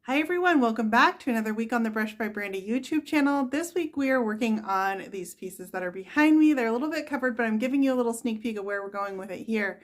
Hi everyone, welcome back to another week on the Brush by Brandy YouTube channel. This week we are working on these pieces that are behind me. They're a little bit covered, but I'm giving you a little sneak peek of where we're going with it here.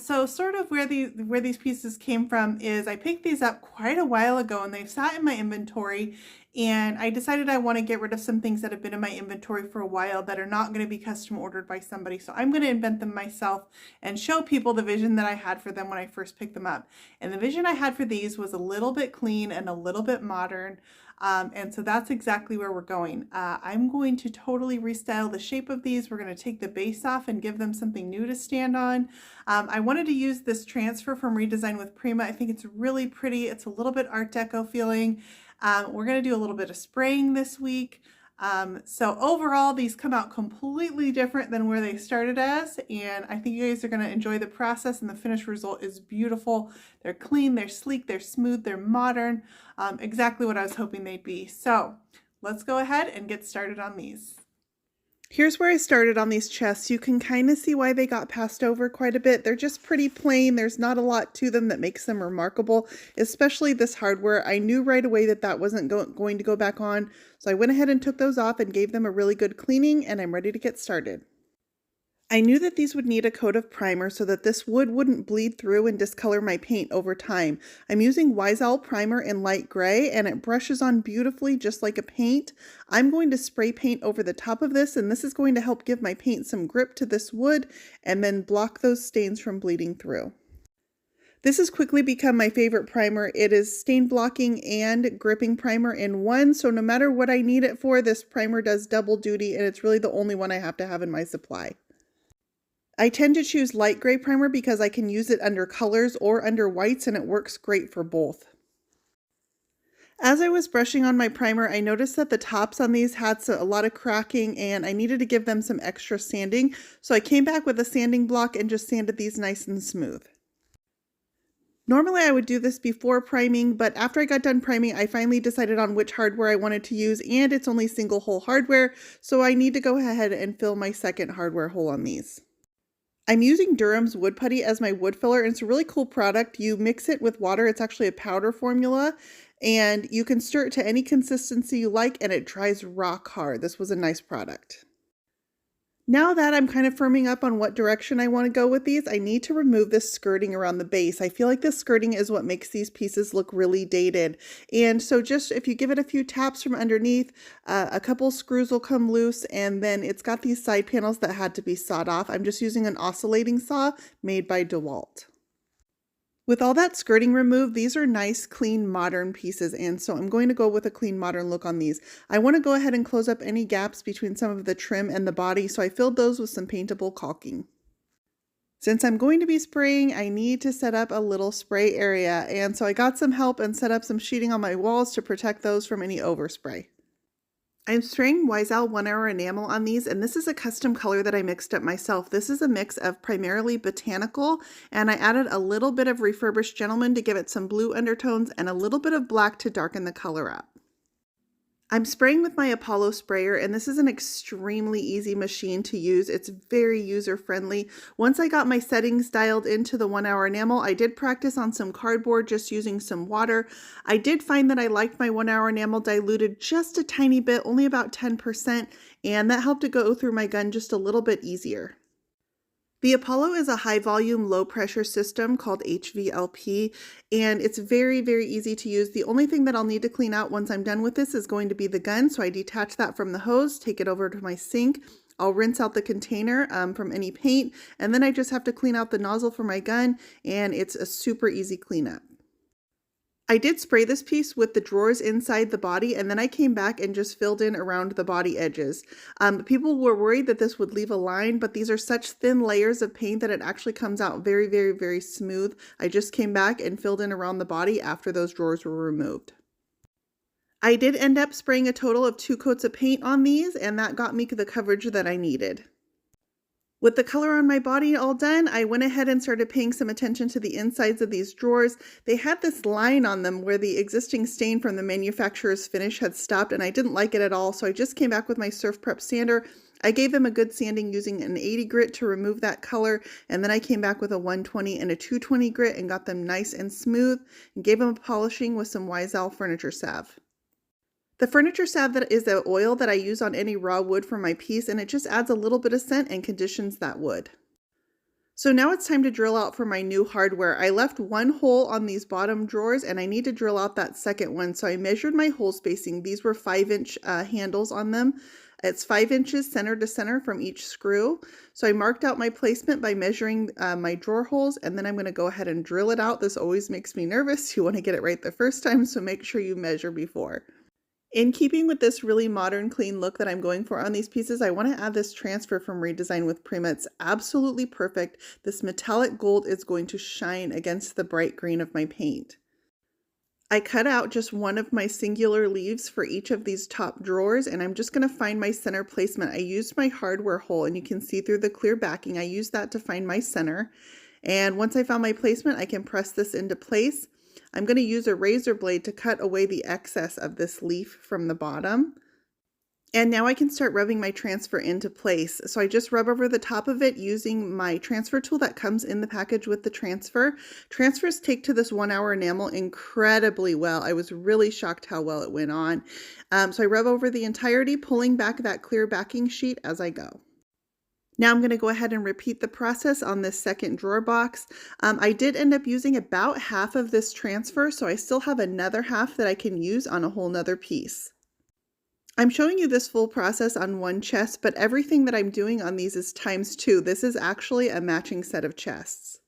So sort of where these pieces came from is I picked these up quite a while ago and they've sat in my inventory, and I decided I want to get rid of some things that have been in my inventory for a while that are not going to be custom ordered by somebody. So I'm going to invent them myself and show people the vision that I had for them when I first picked them up. And the vision I had for these was a little bit clean and a little bit modern. And so that's exactly where we're going. I'm going to totally restyle the shape of these. We're going to take the base off and give them something new to stand on. I wanted to use this transfer from Redesign with Prima. I think it's really pretty. It's a little bit Art Deco feeling. We're going to do a little bit of spraying this week. So overall, these come out completely different than where they started as, and I think you guys are going to enjoy the process, and the finished result is beautiful. They're clean, they're sleek, they're smooth, they're modern, exactly what I was hoping they'd be. So let's go ahead and get started on these. Here's where I started on these chests. You can kind of see why they got passed over quite a bit. They're just pretty plain. There's not a lot to them that makes them remarkable, especially this hardware. I knew right away that that wasn't going to go back on, so I went ahead and took those off and gave them a really good cleaning, and I'm ready to get started. I knew that these would need a coat of primer so that this wood wouldn't bleed through and discolor my paint over time. I'm using Wise Owl primer in light gray, and it brushes on beautifully just like a paint. I'm going to spray paint over the top of this, and this is going to help give my paint some grip to this wood and then block those stains from bleeding through. This has quickly become my favorite primer. It is stain blocking and gripping primer in one, so no matter what I need it for, this primer does double duty, and it's really the only one I have to have in my supply. I tend to choose light gray primer because I can use it under colors or under whites, and it works great for both. As I was brushing on my primer, I noticed that the tops on these had a lot of cracking, and I needed to give them some extra sanding. So I came back with a sanding block and just sanded these nice and smooth. Normally I would do this before priming, but after I got done priming, I finally decided on which hardware I wanted to use, and it's only single hole hardware, so I need to go ahead and fill my second hardware hole on these. I'm using Durham's Wood Putty as my wood filler, and it's a really cool product. You mix it with water. It's actually a powder formula, and you can stir it to any consistency you like, and it dries rock hard. This was a nice product. Now that I'm kind of firming up on what direction I want to go with these, I need to remove this skirting around the base. I feel like this skirting is what makes these pieces look really dated. And so just if you give it a few taps from underneath, a couple screws will come loose, and then it's got these side panels that had to be sawed off. I'm just using an oscillating saw made by DeWalt. With all that skirting removed, these are nice, clean, modern pieces, and so I'm going to go with a clean, modern look on these. I want to go ahead and close up any gaps between some of the trim and the body, so I filled those with some paintable caulking. Since I'm going to be spraying, I need to set up a little spray area, and so I got some help and set up some sheeting on my walls to protect those from any overspray. I'm spraying Wise Owl 1 Hour enamel on these, and this is a custom color that I mixed up myself. This is a mix of primarily botanical, and I added a little bit of refurbished gentleman to give it some blue undertones and a little bit of black to darken the color up. I'm spraying with my Apollo sprayer, and this is an extremely easy machine to use. It's very user-friendly. Once I got my settings dialed into the 1 Hour enamel, I did practice on some cardboard just using some water. I did find that I liked my 1 Hour enamel diluted just a tiny bit, only about 10%, and that helped to go through my gun just a little bit easier. The Apollo is a high volume, low pressure system called HVLP, and it's very, very easy to use. The only thing that I'll need to clean out once I'm done with this is going to be the gun. So I detach that from the hose, take it over to my sink. I'll rinse out the container from any paint, and then I just have to clean out the nozzle for my gun, and it's a super easy cleanup. I did spray this piece with the drawers inside the body, and then I came back and just filled in around the body edges. People were worried that this would leave a line, but these are such thin layers of paint that it actually comes out very, very, very smooth. I just came back and filled in around the body after those drawers were removed. I did end up spraying a total of 2 coats of paint on these, and that got me the coverage that I needed. With the color on my body all done, I went ahead and started paying some attention to the insides of these drawers. They had this line on them where the existing stain from the manufacturer's finish had stopped, and I didn't like it at all, so I just came back with my Surf Prep sander I gave them a good sanding using an 80 grit to remove that color, and then I came back with a 120 and a 220 grit and got them nice and smooth and gave them a polishing with some Wiesel furniture salve. The furniture salve that is the oil that I use on any raw wood for my piece, and it just adds a little bit of scent and conditions that wood. So now it's time to drill out for my new hardware. I left one hole on these bottom drawers and I need to drill out that second one. So I measured my hole spacing. These were 5-inch handles on them. It's 5 inches center to center from each screw. So I marked out my placement by measuring my drawer holes, and then I'm going to go ahead and drill it out. This always makes me nervous. You want to get it right the first time, so make sure you measure before. In keeping with this really modern, clean look that I'm going for on these pieces, I want to add this transfer from Redesign with Prima. It's absolutely perfect. This metallic gold is going to shine against the bright green of my paint. I cut out just one of my singular leaves for each of these top drawers, and I'm just going to find my center placement. I used my hardware hole, and you can see through the clear backing, I used that to find my center. And once I found my placement, I can press this into place. I'm going to use a razor blade to cut away the excess of this leaf from the bottom. And now I can start rubbing my transfer into place. So I just rub over the top of it using my transfer tool that comes in the package with the transfer. Transfers take to this 1-hour enamel incredibly well. I was really shocked how well it went on. So I rub over the entirety, pulling back that clear backing sheet as I go. Now I'm going to go ahead and repeat the process on this second drawer box. I did end up using about half of this transfer, so I still have another half that I can use on a whole nother piece. I'm showing you this full process on one chest, but everything that I'm doing on these is ×2. This is actually a matching set of chests.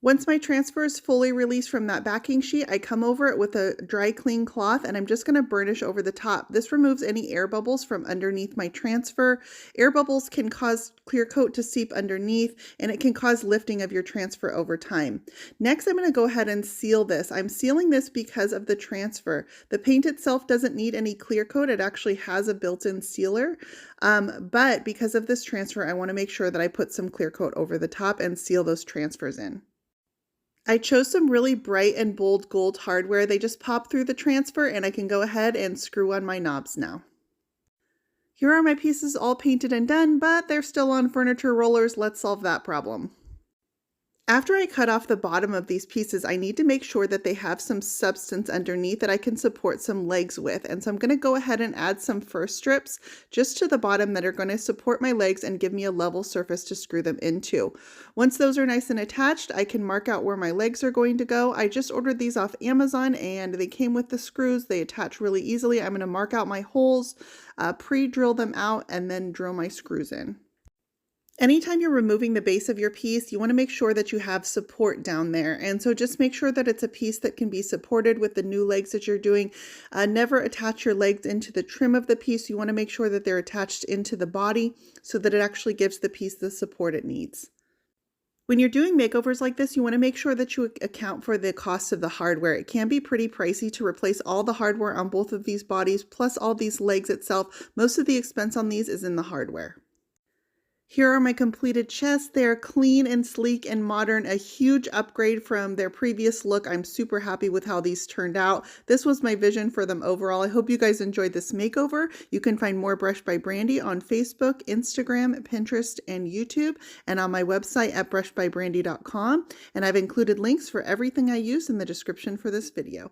Once my transfer is fully released from that backing sheet, I come over it with a dry clean cloth and I'm just going to burnish over the top. This removes any air bubbles from underneath my transfer. Air bubbles can cause clear coat to seep underneath, and it can cause lifting of your transfer over time. Next, I'm going to go ahead and seal this. I'm sealing this because of the transfer. The paint itself doesn't need any clear coat. It actually has a built-in sealer, but because of this transfer, I want to make sure that I put some clear coat over the top and seal those transfers in. I chose some really bright and bold gold hardware. They just pop through the transfer, and I can go ahead and screw on my knobs now. Here are my pieces all painted and done, but they're still on furniture rollers. Let's solve that problem. After I cut off the bottom of these pieces, I need to make sure that they have some substance underneath that I can support some legs with. And so I'm going to go ahead and add some fur strips just to the bottom that are going to support my legs and give me a level surface to screw them into. Once those are nice and attached, I can mark out where my legs are going to go. I just ordered these off Amazon and they came with the screws. They attach really easily. I'm going to mark out my holes, pre-drill them out, and then drill my screws in. Anytime you're removing the base of your piece, you want to make sure that you have support down there. And so just make sure that it's a piece that can be supported with the new legs that you're doing. Never attach your legs into the trim of the piece. You want to make sure that they're attached into the body so that it actually gives the piece the support it needs. When you're doing makeovers like this, you want to make sure that you account for the cost of the hardware. It can be pretty pricey to replace all the hardware on both of these bodies, plus all these legs itself. Most of the expense on these is in the hardware. Here are my completed chests. They're clean and sleek and modern, a huge upgrade from their previous look. I'm super happy with how these turned out. This was my vision for them overall. I hope you guys enjoyed this makeover. You can find more Brush by Brandy on Facebook, Instagram, Pinterest, and YouTube, and on my website at brushbybrandy.com. And I've included links for everything I use in the description for this video.